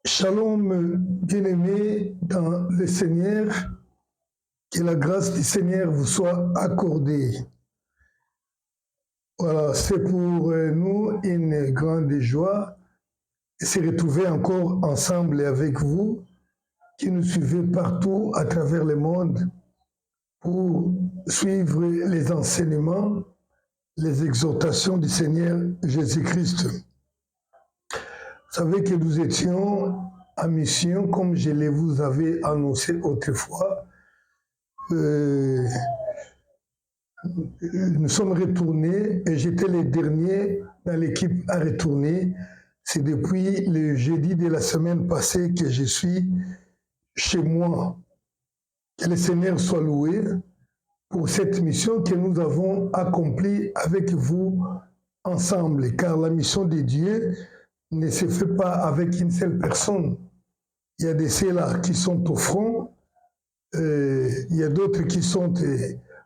Shalom, bien-aimés dans le Seigneur, que la grâce du Seigneur vous soit accordée. Voilà, c'est pour nous une grande joie de se retrouver encore ensemble avec vous, qui nous suivez partout à travers le monde, pour suivre les enseignements, les exhortations du Seigneur Jésus-Christ. Vous savez que nous étions en mission, comme je vous avais annoncé autrefois. Nous sommes retournés et j'étais le dernier dans l'équipe à retourner. C'est depuis le jeudi de la semaine passée que je suis chez moi. Que le Seigneur soit loué pour cette mission que nous avons accomplie avec vous ensemble, car la mission de Dieu ne se fait pas avec une seule personne. Il y a de ceux-là qui sont au front, il y a d'autres qui sont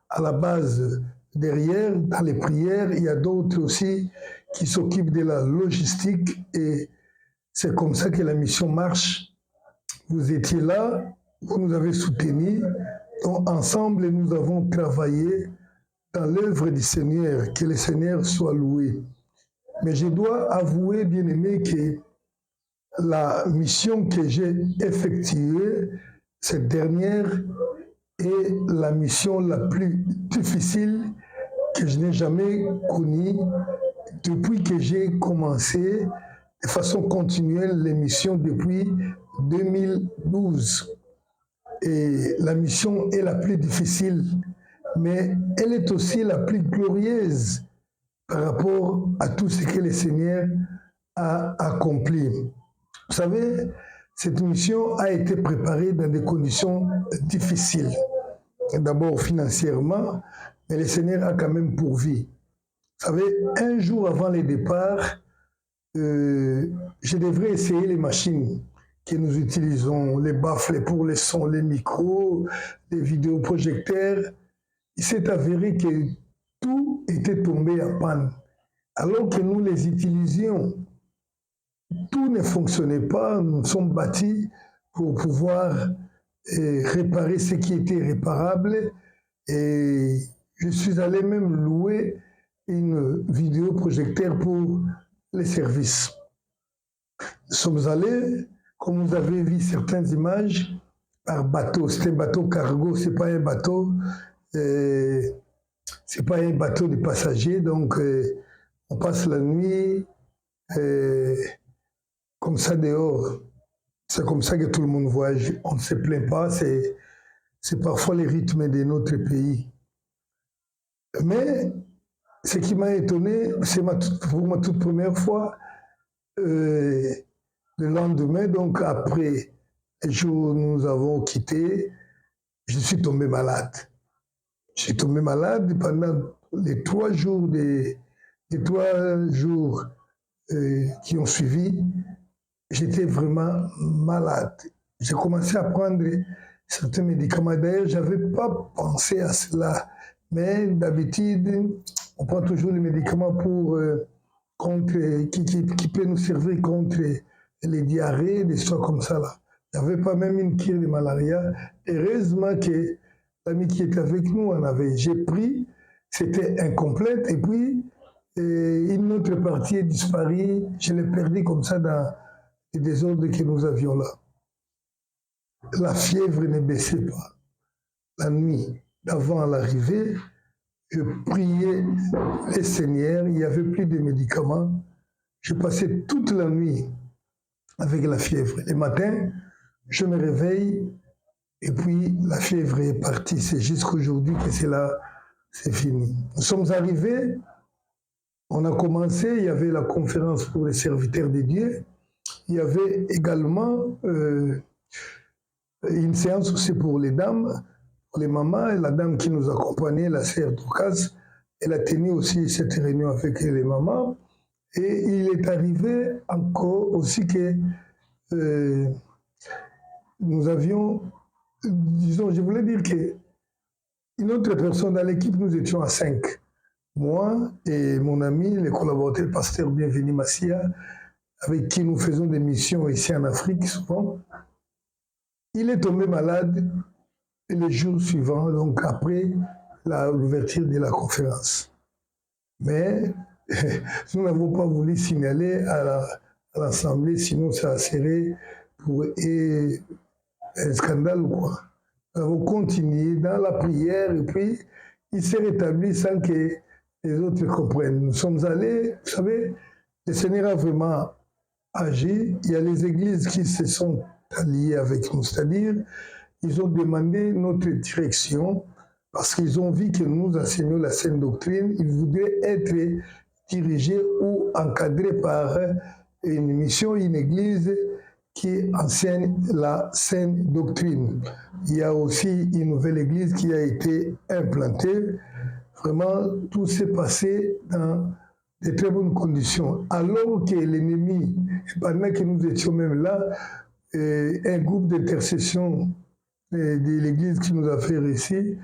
à la base derrière, dans les prières, il y a d'autres aussi qui s'occupent de la logistique et c'est comme ça que la mission marche. Vous étiez là, vous nous avez soutenus, donc ensemble nous avons travaillé dans l'œuvre du Seigneur, que le Seigneur soit loué. Mais je dois avouer, bien-aimé, que la mission que j'ai effectuée, cette dernière, est la mission la plus difficile que je n'ai jamais connue depuis que j'ai commencé de façon continuelle les missions depuis 2012. Et la mission est la plus difficile, mais elle est aussi la plus glorieuse par rapport à tout ce que le Seigneur a accompli. Vous savez, cette mission a été préparée dans des conditions difficiles. D'abord financièrement, mais le Seigneur a quand même pourvu. Vous savez, un jour avant le départ, je devrais essayer les machines que nous utilisons, les baffles pour les sons, les micros, les vidéoprojecteurs. Il s'est avéré que tout était tombé à panne. Alors que nous les utilisions, tout ne fonctionnait pas. Nous sommes bâtis pour pouvoir réparer ce qui était réparable. Et je suis allé même louer une vidéoprojecteur pour les services. Nous sommes allés, comme vous avez vu certaines images, par bateau. C'est un bateau cargo, c'est pas un bateau, c'est pas un bateau de passagers. Donc, on passe la nuit comme ça dehors. C'est comme ça que tout le monde voyage. On ne se plaint pas. C'est parfois le rythme de notre pays. Mais ce qui m'a étonné, c'est pour ma toute première fois, le lendemain, donc après le jour où nous avons quitté, je suis tombé malade. Je suis tombé malade pendant les 3 jours, qui ont suivi. J'étais vraiment malade. J'ai commencé à prendre certains médicaments. D'ailleurs, je n'avais pas pensé à cela. Mais d'habitude, on prend toujours les médicaments qui peut nous servir contre les diarrhées, des choses comme ça. Là. Il n'y avait pas même une cure de malaria. Heureusement que l'ami qui était avec nous en avait. J'ai pris, c'était incomplète, et puis une autre partie est disparue. Je l'ai perdue comme ça dans les désordres que nous avions là. La fièvre ne baissait pas. La nuit d'avant l'arrivée, je priais le Seigneur, il n'y avait plus de médicaments. Je passais toute la nuit avec la fièvre. Le matin, je me réveille et puis la fièvre est partie. C'est jusqu'aujourd'hui que c'est là, c'est fini. Nous sommes arrivés, on a commencé, il y avait la conférence pour les serviteurs de Dieu. Il y avait également une séance aussi pour les dames, pour les mamans, et la dame qui nous accompagnait, la sœur Doukas, elle a tenu aussi cette réunion avec les mamans. Et il est arrivé encore aussi que nous avions, disons, je voulais dire que une autre personne dans l'équipe, nous étions à 5. Moi et mon ami, le collaborateur pasteur Bienvenu Massia, avec qui nous faisons des missions ici en Afrique souvent, il est tombé malade le jour suivant, donc après l'ouverture de la conférence. Mais nous n'avons pas voulu signaler à l'Assemblée, sinon ça serait pour un scandale ou quoi. Nous avons continué dans la prière et puis il s'est rétabli sans que les autres comprennent. Nous sommes allés, vous savez, le Seigneur a vraiment agi. Il y a les églises qui se sont alliées avec nous, c'est-à-dire ils ont demandé notre direction parce qu'ils ont vu que nous enseignons la saine doctrine. Ils voudraient être dirigés ou encadrés par une mission, une église qui enseigne la saine doctrine. Il y a aussi une nouvelle église qui a été implantée. Vraiment, tout s'est passé dans de très bonnes conditions. Alors que l'ennemi, pendant que nous étions même là, un groupe d'intercession de l'église qui nous a fait récit,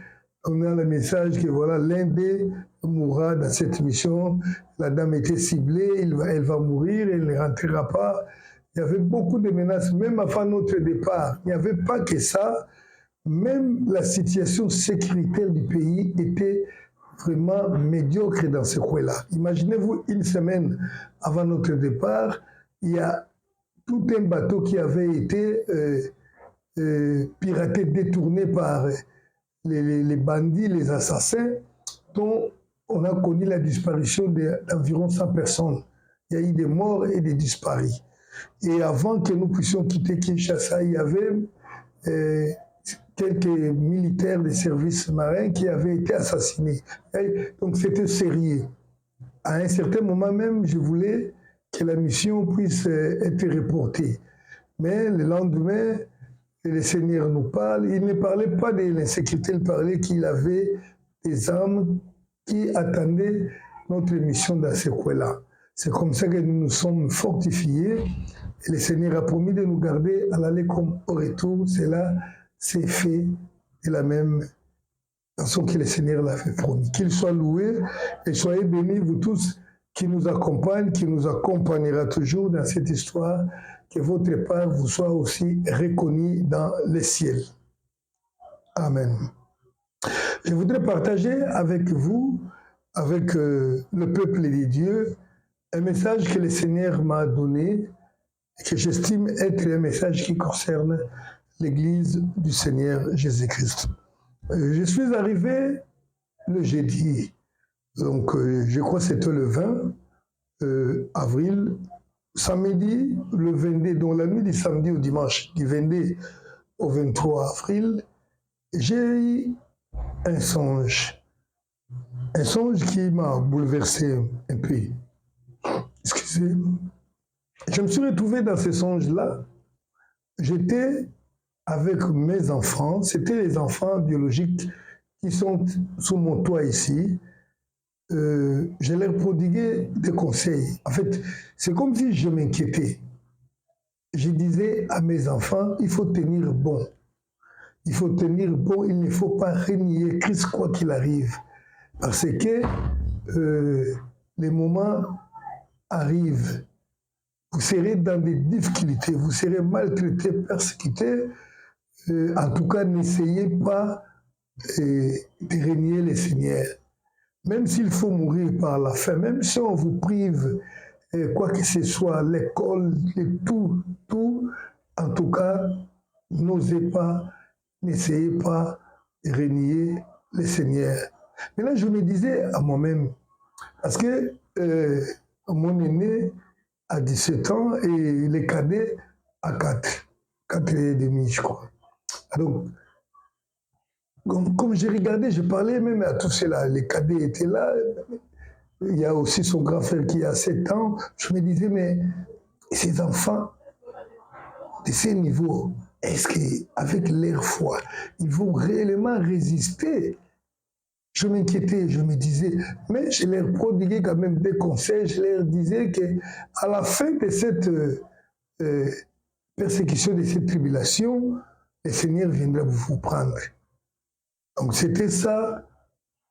on a le message que voilà, l'un d'eux mourra dans cette mission. La dame était ciblée, elle va mourir, elle ne rentrera pas. Il y avait beaucoup de menaces, même avant notre départ. Il n'y avait pas que ça. Même la situation sécuritaire du pays était vraiment médiocre dans ce coin-là. Imaginez-vous, une semaine avant notre départ, il y a tout un bateau qui avait été piraté, détourné par les bandits, les assassins, dont on a connu la disparition d'environ 100 personnes. Il y a eu des morts et des disparus. Et avant que nous puissions quitter Kinshasa, il y avait quelques militaires des services marins qui avaient été assassinés. Et donc c'était sérieux. À un certain moment même, je voulais que la mission puisse être reportée. Mais le lendemain, le Seigneur nous parle. Il ne parlait pas de l'insécurité, il parlait qu'il avait des armes qui attendaient notre mission dans ce coin-là. C'est comme ça que nous nous sommes fortifiés. Et le Seigneur a promis de nous garder à l'aller comme au retour. Cela s'est fait de la même façon que le Seigneur l'avait promis. Qu'il soit loué et soyez bénis, vous tous qui nous accompagnent, qui nous accompagnera toujours dans cette histoire. Que votre part vous soit aussi reconnue dans les ciels. Amen. Je voudrais partager avec vous, avec le peuple de Dieu, un message que le Seigneur m'a donné et que j'estime être un message qui concerne l'Église du Seigneur Jésus-Christ. Je suis arrivé le jeudi, donc je crois que c'était le 20 avril. Samedi, le 22, donc la nuit du samedi au dimanche, du 22 au 23 avril, j'ai eu un songe qui m'a bouleversé un peu. Excusez. Je me suis retrouvé dans ce songe-là. J'étais avec mes enfants, c'était les enfants biologiques qui sont sous mon toit ici. Je leur prodiguais des conseils. En fait, c'est comme si je m'inquiétais. Je disais à mes enfants, il faut tenir bon. Il faut tenir bon, il ne faut pas renier Christ quoi qu'il arrive. Parce que les moments arrivent. Vous serez dans des difficultés, vous serez maltraités, persécutés. En tout cas, n'essayez pas de renier le Seigneur. Même s'il faut mourir par la faim, même si on vous prive, quoi que ce soit, l'école, tout, en tout cas, n'osez pas, n'essayez pas de renier le Seigneur. Mais là, je me disais à moi-même, parce que mon aîné a 17 ans et les cadets à 4 et demi, je crois. Donc, comme j'ai regardé, je parlais même à tous ceux-là. Les cadets étaient là. Il y a aussi son grand frère qui a 7 ans. Je me disais, mais ces enfants de ces niveaux, est-ce qu'avec leur foi, ils vont réellement résister? Je m'inquiétais, je me disais, mais je leur prodiguais quand même des conseils. Je leur disais qu'à la fin de cette persécution, de cette tribulation, le Seigneur viendra vous prendre. Donc c'était ça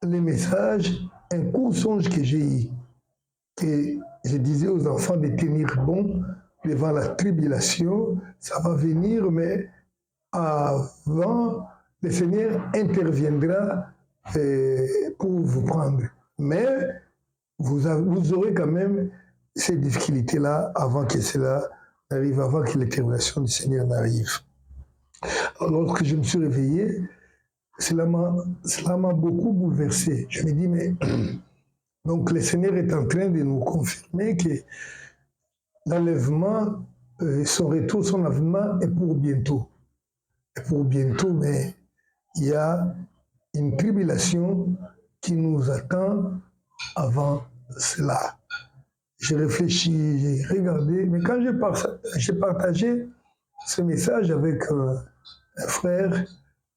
le message, un court songe que j'ai eu, que je disais aux enfants de tenir bon devant la tribulation, ça va venir, mais avant, le Seigneur interviendra pour vous prendre. Mais vous aurez quand même ces difficultés-là avant que cela n'arrive, avant que l'intervention du Seigneur n'arrive. Alors, lorsque je me suis réveillé, cela m'a beaucoup bouleversé. Je me dis, mais donc le Seigneur est en train de nous confirmer que l'enlèvement, son retour, son avènement est pour bientôt. Et pour bientôt, mais il y a une tribulation qui nous attend avant cela. J'ai réfléchi, j'ai regardé, mais quand j'ai partagé ce message avec un frère,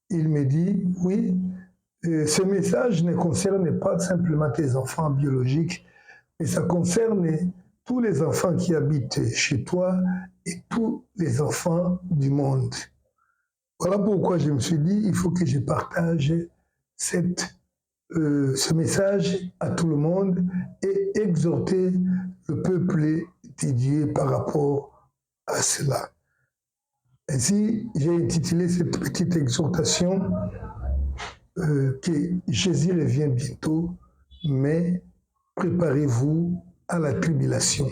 il me dit, oui, ce message ne concerne pas simplement tes enfants biologiques, mais ça concerne tous les enfants qui habitent chez toi et tous les enfants du monde. Voilà pourquoi je me suis dit, il faut que je partage ce message à tout le monde et exhorter le peuple de Dieu par rapport à cela. Ainsi, j'ai intitulé cette petite exhortation que Jésus revient bientôt, mais préparez-vous à la tribulation.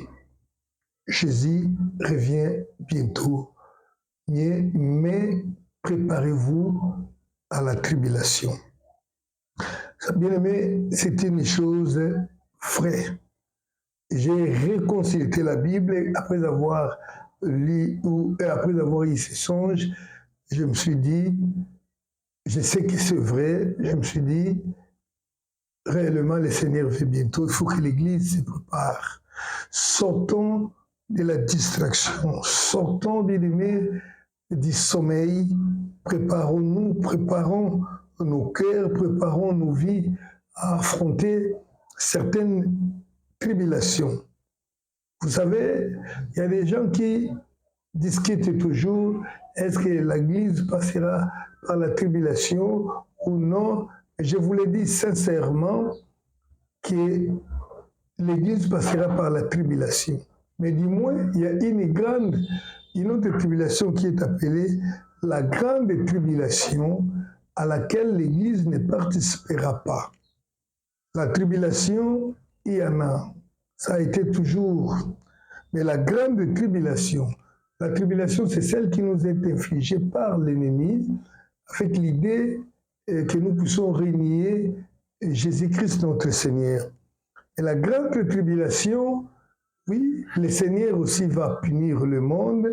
Jésus revient bientôt, mais préparez-vous à la tribulation. Bien-aimé, c'est une chose vraie. J'ai reconsulté la Bible après avoir lu ou après avoir eu ces songes. Je me suis dit, je sais que c'est vrai, je me suis dit, réellement le Seigneur vient bientôt, il faut que l'Église se prépare. Sortons de la distraction, sortons, bien-aimés, du sommeil, préparons nos cœurs, préparons nos vies à affronter certaines tribulations. Vous savez, il y a des gens qui discutent toujours, est-ce que l'Église passera par la tribulation ou non? Je vous le dis sincèrement que l'Église passera par la tribulation. Mais du moins, il y a une autre tribulation qui est appelée la grande tribulation à laquelle l'Église ne participera pas. La tribulation, il y en a. Ça a été toujours. Mais la grande tribulation, c'est celle qui nous est infligée par l'ennemi avec l'idée que nous puissions régner Jésus-Christ notre Seigneur. Et la grande tribulation, oui, le Seigneur aussi va punir le monde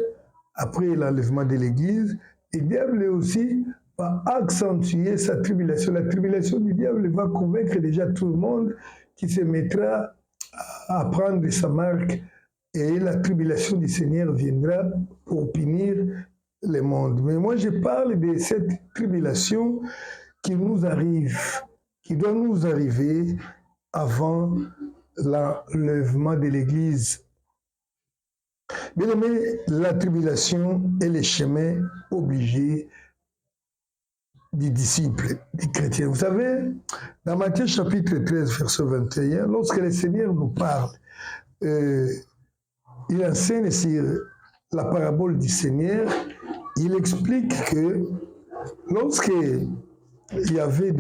après l'enlèvement de l'Église. Et le diable aussi va accentuer sa tribulation. La tribulation du diable va convaincre déjà tout le monde qui se mettra à prendre sa marque. Et la tribulation du Seigneur viendra pour punir le monde. Mais moi, je parle de cette tribulation qui nous arrive, qui doit nous arriver avant l'enlèvement de l'Église. Bien aimé, la tribulation est le chemin obligé des disciples, des chrétiens. Vous savez, dans Matthieu chapitre 13, verset 21, lorsque le Seigneur nous parle, il enseigne sur la parabole du Seigneur, il explique que lorsqu'il y avait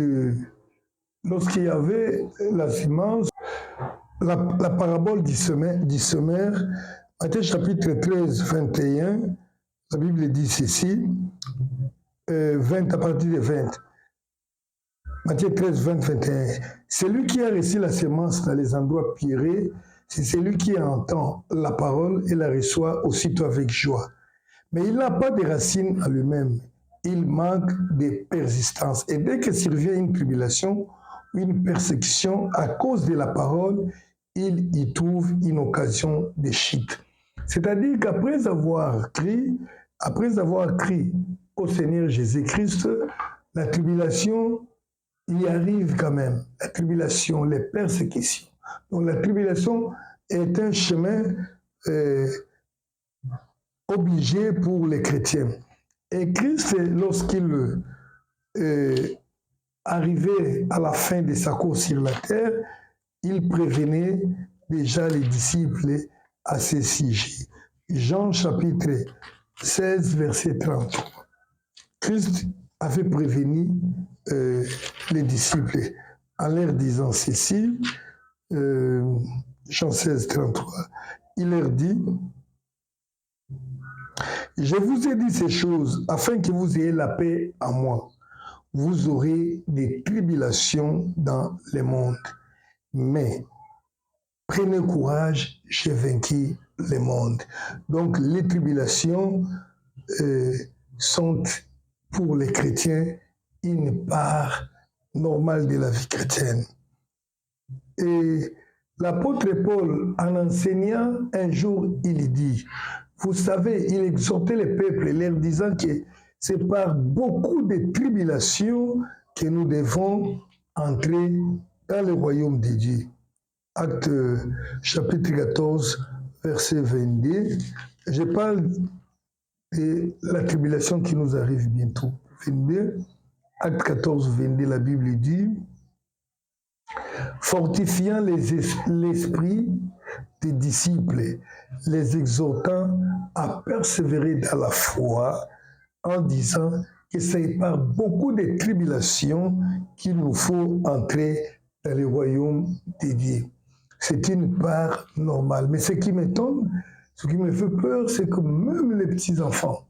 la semence, la parabole du semeur, Matthieu chapitre 13, 21, la Bible dit ceci, 20 à partir de 20. Matthieu 13, 20, 21. Celui qui a reçu la semence dans les endroits pierreux, c'est celui qui entend la parole et la reçoit aussitôt avec joie. Mais il n'a pas de racines en lui-même. Il manque de persistance. Et dès que survient une tribulation, une persécution à cause de la parole, il y trouve une occasion de chute. C'est-à-dire qu'après avoir crié au Seigneur Jésus-Christ, la tribulation y arrive quand même. La tribulation, les persécutions. Donc la tribulation est un chemin obligé pour les chrétiens. Et Christ, lorsqu'il arrivait à la fin de sa course sur la terre, il prévenait déjà les disciples à ce sujet. Jean chapitre 16, verset 33. Christ avait prévenu les disciples en leur disant ceci, Jean 16, 33. Il leur dit, je vous ai dit ces choses afin que vous ayez la paix en moi. Vous aurez des tribulations dans le monde, mais prenez courage, j'ai vaincu le monde. Donc les tribulations sont pour les chrétiens une part normale de la vie chrétienne. Et l'apôtre Paul, en enseignant un jour, il dit, vous savez, il exhortait les peuples, leur disant que c'est par beaucoup de tribulations que nous devons entrer dans le royaume de Dieu. Acte chapitre 14, verset 22. Je parle de la tribulation qui nous arrive bientôt. 22, Acte 14, 22, la Bible dit, fortifiant l'esprit des disciples, les exhortant à persévérer dans la foi, en disant que c'est par beaucoup de tribulations qu'il nous faut entrer dans le royaume de Dieu. C'est une part normale. Mais ce qui m'étonne, ce qui me fait peur, c'est que même les petits-enfants,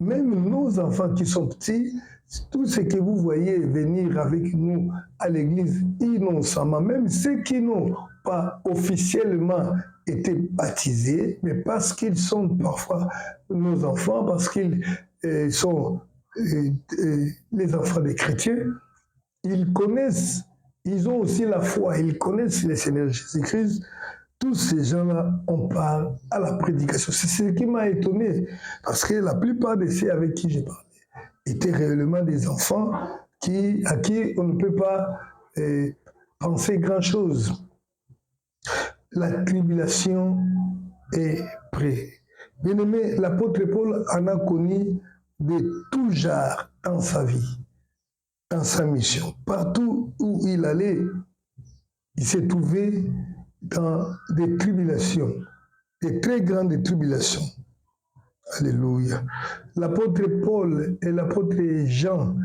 même nos enfants qui sont petits, tout ce que vous voyez venir avec nous à l'église innocemment, même ceux qui n'ont pas officiellement été baptisés, mais parce qu'ils sont parfois nos enfants, parce qu'ils sont les enfants des chrétiens, ils connaissent, ils ont aussi la foi, ils connaissent le Seigneur Jésus-Christ. Tous ces gens-là, on parle à la prédication. C'est ce qui m'a étonné, parce que la plupart de ceux avec qui j'ai parlé étaient réellement des enfants à qui on ne peut pas penser grand-chose. La tribulation est prête. Bien aimé, l'apôtre Paul en a connu de tout genre dans sa vie, dans sa mission. Partout où il allait, il s'est trouvé dans des tribulations, des très grandes tribulations. Alléluia. L'apôtre Paul et l'apôtre Jean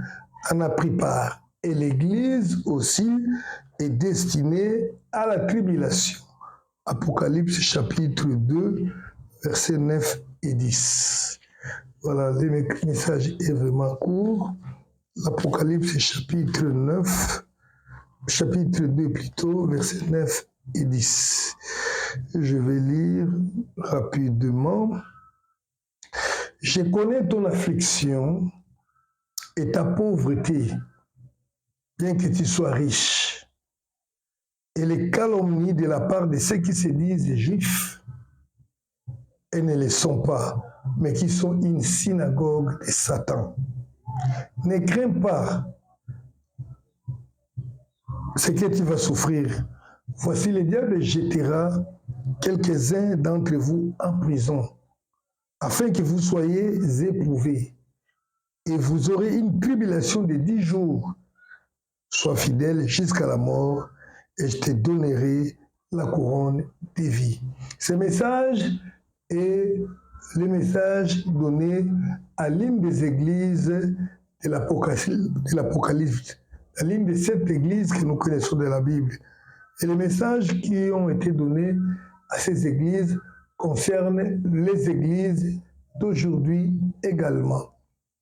en a pris part. Et l'Église aussi est destinée à la tribulation. Apocalypse chapitre 2, versets 9 et 10. Voilà, le message est vraiment court. L'Apocalypse chapitre 9, chapitre 2 plutôt, versets 9 et 10. Je vais lire rapidement. Je connais ton affliction et ta pauvreté, bien que tu sois riche, et les calomnies de la part de ceux qui se disent juifs et ne le sont pas, mais qui sont une synagogue de Satan. Ne crains pas ce que tu vas souffrir. Voici, le diable jettera quelques-uns d'entre vous en prison, afin que vous soyez éprouvés, et vous aurez une tribulation de 10 jours. Sois fidèle jusqu'à la mort, et je te donnerai la couronne de vie. Ce message est le message donné à l'une des églises de l'Apocalypse, à l'une de 7 églises que nous connaissons de la Bible. Et les messages qui ont été donnés à ces églises concernent les églises d'aujourd'hui également.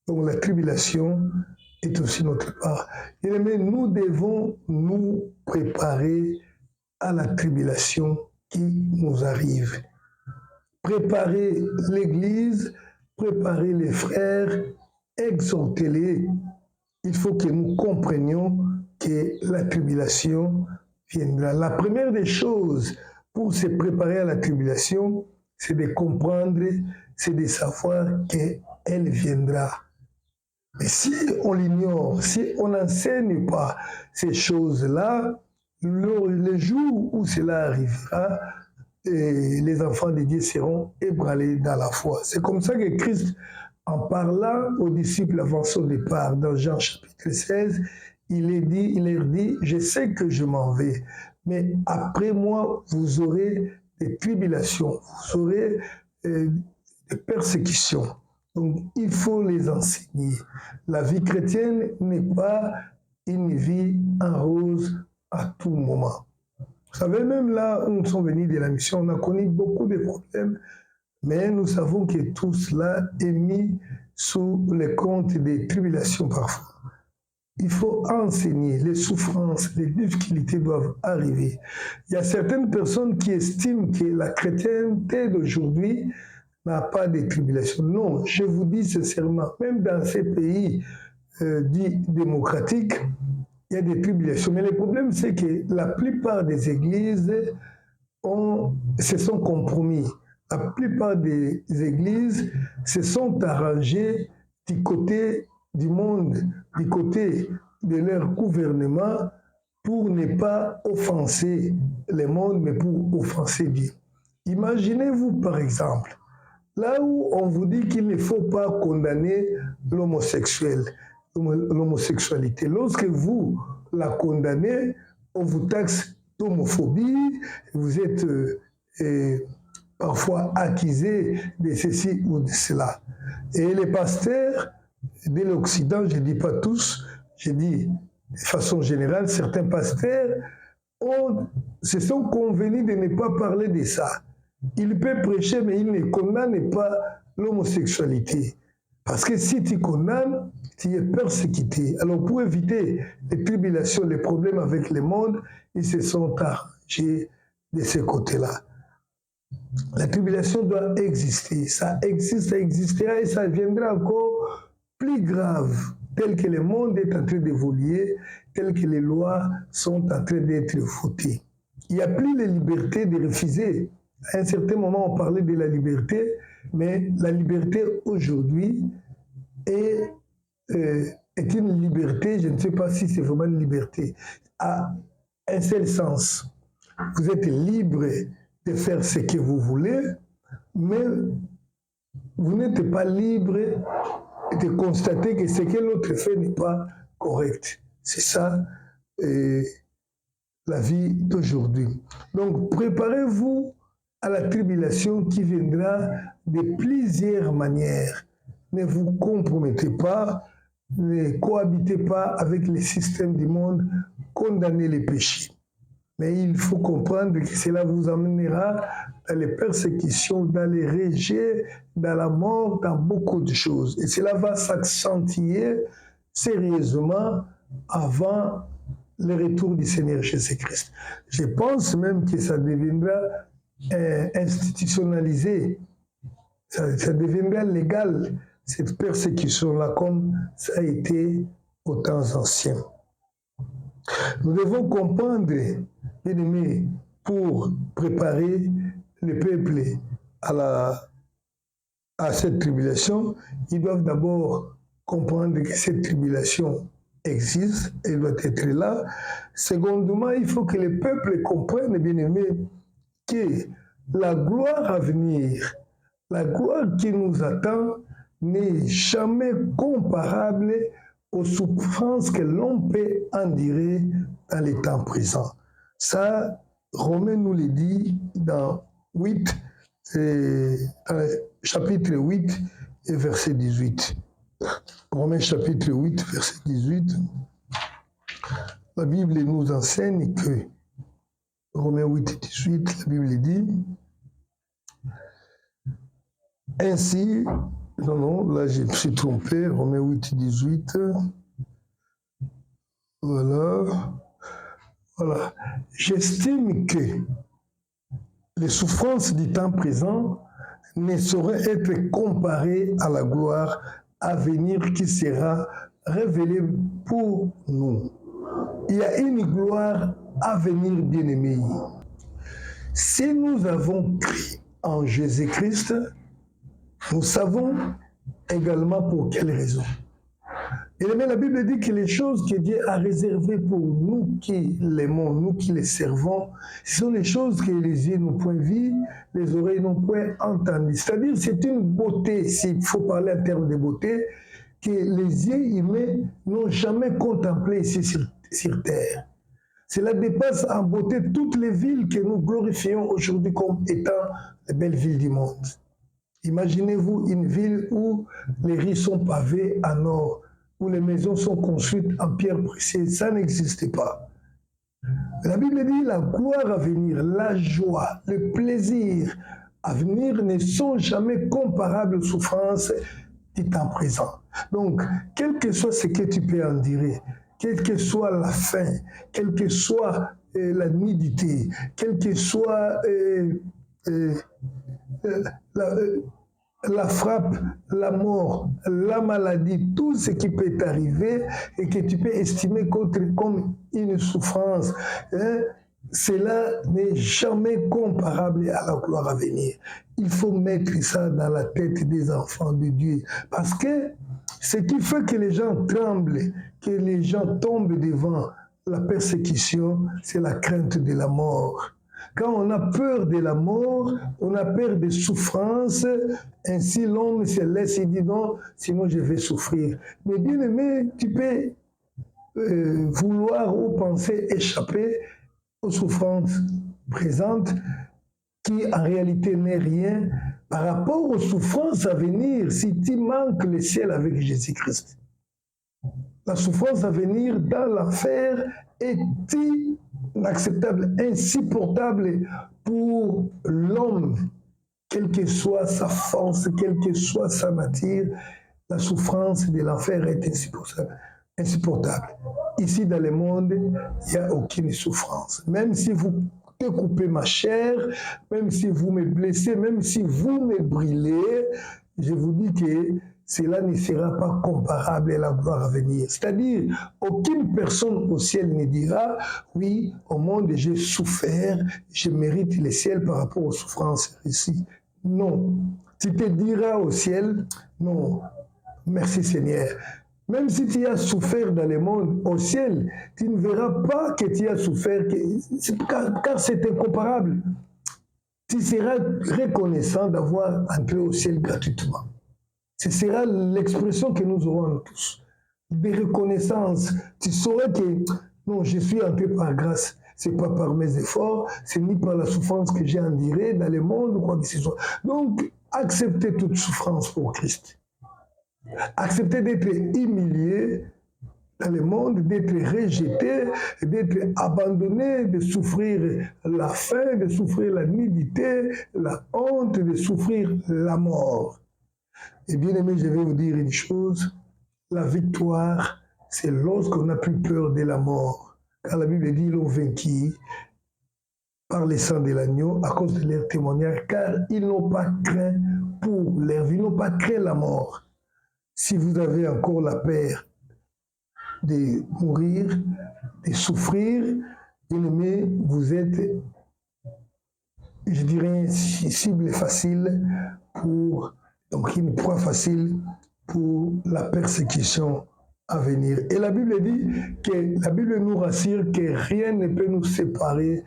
Donc la tribulation est aussi notre part. Mais nous devons nous préparer à la tribulation qui nous arrive. Préparer l'Église, préparer les frères, exhortez-les. Il faut que nous comprenions que la tribulation viendra. La première des choses pour se préparer à la tribulation, c'est de comprendre, c'est de savoir qu'elle viendra. Mais si on l'ignore, si on n'enseigne pas ces choses-là, le jour où cela arrivera, les enfants de Dieu seront ébranlés dans la foi. C'est comme ça que Christ, en parlant aux disciples avant son départ, dans Jean chapitre 16, il leur dit, je sais que je m'en vais, mais après moi, vous aurez des tribulations, vous aurez de persécutions. Donc, il faut les enseigner. La vie chrétienne n'est pas une vie en rose à tout moment. Vous savez, même là où nous sommes venus de la mission, on a connu beaucoup de problèmes, mais nous savons que tout cela est mis sous le compte des tribulations parfois. Il faut enseigner, les souffrances, les difficultés doivent arriver. Il y a certaines personnes qui estiment que la chrétienté d'aujourd'hui n'a pas de tribulations. Non, je vous dis sincèrement, même dans ces pays dits démocratiques, il y a des tribulations. Mais le problème, c'est que la plupart des églises se sont compromis. La plupart des églises se sont arrangées du côté du monde, du côté de leur gouvernement, pour ne pas offenser le monde, mais pour offenser Dieu. Imaginez-vous, par exemple, là où on vous dit qu'il ne faut pas condamner l'homosexualité. Lorsque vous la condamnez, on vous taxe d'homophobie, vous êtes parfois accusé de ceci ou de cela. Et les pasteurs de l'Occident, je ne dis pas tous, je dis de façon générale, certains pasteurs se sont convenus de ne pas parler de ça. Il peut prêcher, mais il ne condamne pas l'homosexualité. Parce que si tu condamnes, tu es persécuté. Alors pour éviter les tribulations, les problèmes avec le monde, ils se sont arrangés de ce côté-là. La tribulation doit exister. Ça existe, ça existera et ça viendra encore plus grave, tel que le monde est en train d'évoluer, tel que les lois sont en train d'être votées. Il n'y a plus la liberté de refuser. À un certain moment, on parlait de la liberté, mais la liberté aujourd'hui est une liberté, je ne sais pas si c'est vraiment une liberté, à un seul sens. Vous êtes libre de faire ce que vous voulez, mais vous n'êtes pas libre de constater que ce que l'autre fait n'est pas correct. C'est ça la vie d'aujourd'hui. Donc, préparez-vous à la tribulation qui viendra de plusieurs manières. Ne vous compromettez pas, ne cohabitez pas avec les systèmes du monde, condamnez les péchés. Mais il faut comprendre que cela vous amènera dans les persécutions, dans les rejets, dans la mort, dans beaucoup de choses. Et cela va s'accentuer sérieusement avant le retour du Seigneur Jésus-Christ. Je pense même que ça deviendra institutionnalisé, ça deviendra légal, cette persécution-là, comme ça a été aux temps anciens. Nous devons comprendre, bien aimés, pour préparer le peuple à cette tribulation, ils doivent d'abord comprendre que cette tribulation existe, elle doit être là. Secondement, il faut que le peuple comprenne, bien aimés, que la gloire à venir, la gloire qui nous attend, n'est jamais comparable aux souffrances que l'on peut endurer dans les temps présents. Ça, Romain nous le dit dans 8, chapitre 8 et verset 18. Romains chapitre 8, verset 18. La Bible nous enseigne que, Romains 8 et 18, la Bible dit, ainsi, non, là je me suis trompé, Romains 8 et 18, voilà. J'estime que les souffrances du temps présent ne sauraient être comparées à la gloire à venir qui sera révélée pour nous. Il y a une gloire à venir, bien-aimés. Si nous avons cru en Jésus-Christ, nous savons également pour quelle raison. Et la Bible dit que les choses que Dieu a réservées pour nous qui l'aimons, nous qui les servons, ce sont les choses que les yeux n'ont point vues, les oreilles n'ont point entendues. C'est-à-dire c'est une beauté, s'il faut parler en termes de beauté, que les yeux humains n'ont jamais contemplé ici sur terre. Cela dépasse en beauté toutes les villes que nous glorifions aujourd'hui comme étant les belles villes du monde. Imaginez-vous une ville où les rues sont pavées en or, où les maisons sont construites en pierre précieuse. Ça n'existait pas. La Bible dit la gloire à venir, la joie, le plaisir à venir ne sont jamais comparables aux souffrances du temps présent. Donc, quel que soit ce que tu peux endurer, quelle que soit la faim, quelle que soit la nudité, quelle que soit la frappe, la mort, la maladie, tout ce qui peut t'arriver et que tu peux estimer comme une souffrance, hein, cela n'est jamais comparable à la gloire à venir. Il faut mettre ça dans la tête des enfants de Dieu. Parce que ce qui fait que les gens tremblent, que les gens tombent devant la persécution, c'est la crainte de la mort. Quand on a peur de la mort, on a peur des souffrances, ainsi l'homme se laisse et dit non, sinon je vais souffrir. Mais bien aimé, tu peux vouloir ou penser échapper aux souffrances présentes qui en réalité n'est rien par rapport aux souffrances à venir si tu manques le ciel avec Jésus-Christ. La souffrance à venir dans l'enfer est inacceptable, insupportable pour l'homme, quelle que soit sa force, quelle que soit sa nature. La souffrance de l'enfer est insupportable. Ici dans le monde, il n'y a aucune souffrance. Même si vous découpez ma chair, même si vous me blessez, même si vous me brûlez, je vous dis que cela ne sera pas comparable à la gloire à venir. C'est-à-dire, aucune personne au ciel ne dira, oui, au monde j'ai souffert, je mérite le ciel par rapport aux souffrances ici. Non. Tu te diras au ciel, non, merci Seigneur. Même si tu as souffert dans le monde, au ciel, tu ne verras pas que tu as souffert, car c'est incomparable. Tu seras reconnaissant d'avoir entré au ciel gratuitement. Ce sera l'expression que nous aurons tous. De reconnaissance. Tu sauras que, non, je suis entré par grâce. Ce n'est pas par mes efforts, ce n'est ni par la souffrance que j'ai endurée dans le monde, ou quoi que ce soit. Donc, acceptez toute souffrance pour Christ. Acceptez d'être humilié dans le monde, d'être rejeté, d'être abandonné, de souffrir la faim, de souffrir la nudité, la honte, de souffrir la mort. Et bien aimé, je vais vous dire une chose, la victoire, c'est lorsqu'on n'a plus peur de la mort. Car la Bible dit, ils l'ont vaincu par le sang de l'agneau à cause de leur témoignage, car ils n'ont pas craint pour leur vie, ils n'ont pas craint la mort. Si vous avez encore la peur de mourir, de souffrir, bien aimé, vous êtes, je dirais, une cible facile pour, donc une proie facile pour la persécution à venir. Et la Bible dit que, la Bible nous rassure que rien ne peut nous séparer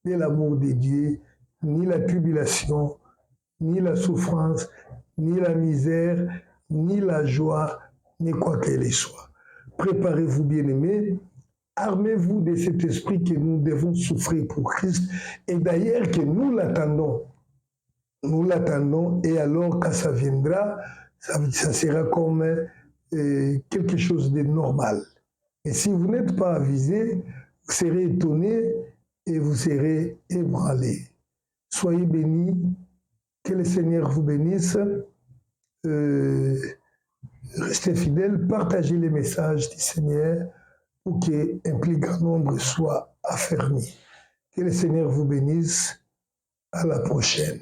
de l'amour de Dieu, ni la tribulation, ni la souffrance, ni la misère, ni la joie, ni quoi qu'elle soit. Préparez-vous, bien-aimés, armez-vous de cet esprit que nous devons souffrir pour Christ, et d'ailleurs que nous l'attendons, et alors quand ça viendra, ça sera comme quelque chose de normal. Et si vous n'êtes pas avisé, vous serez étonné et vous serez ébranlé. Soyez bénis, que le Seigneur vous bénisse. Restez fidèles, partagez les messages du Seigneur pour qu'un plus grand nombre soit affermi. Que le Seigneur vous bénisse. À la prochaine.